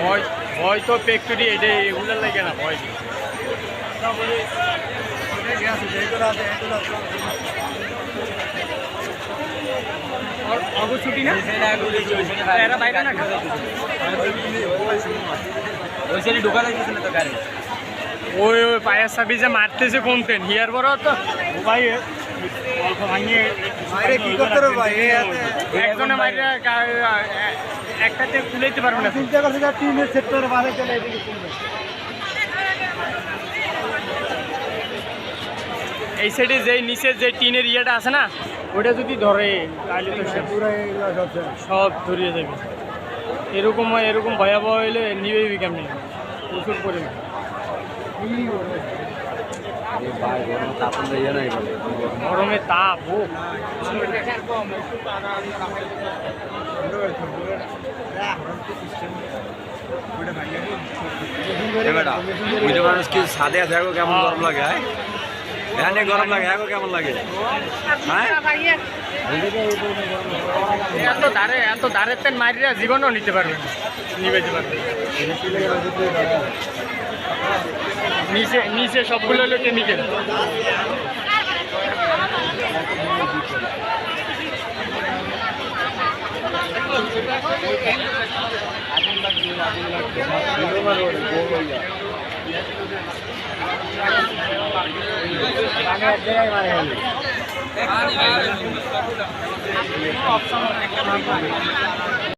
ভয় ভয় তো ফ্যাক্টরি এটা এগুলোর লাগে না ভয় অগো ছুটি না এরা বাইরে না ওই সাইডে ঢোকা লাগতেছে না তো গাড়ি ওই ওই পায়ের সাবি যে মারতেছে কোনতেন হিয়ার বড় তো ভাই অল্প ভাঙিয়ে কি করতে রে ভাই একজনে মাইরা একটাতে কুলাইতে পারবে না চিন্তা করছে যে টিমের সেক্টরে বাধা চলে এদিকে এই সাইডে যে নিচের যে টিনের ইয়েটা আছে না ওটা যদি ধরে তাহলে তো সব ধরিয়ে যাবে এরকম এরকম ভয়াবহ হইলে নিবেই কেমনি প্রচুর পরিমাণ গরমে তাপ ও মানুষ কি সাদে আছে কেমন গরম লাগে এখানে গরম লাগে কেমন লাগে হ্যাঁ এত দাঁড়ের তেন মারিরা জীবনও নিতে পারবে নিবেতে পারবে নিচে নিচে সবগুলো হলো কেমিক্যাল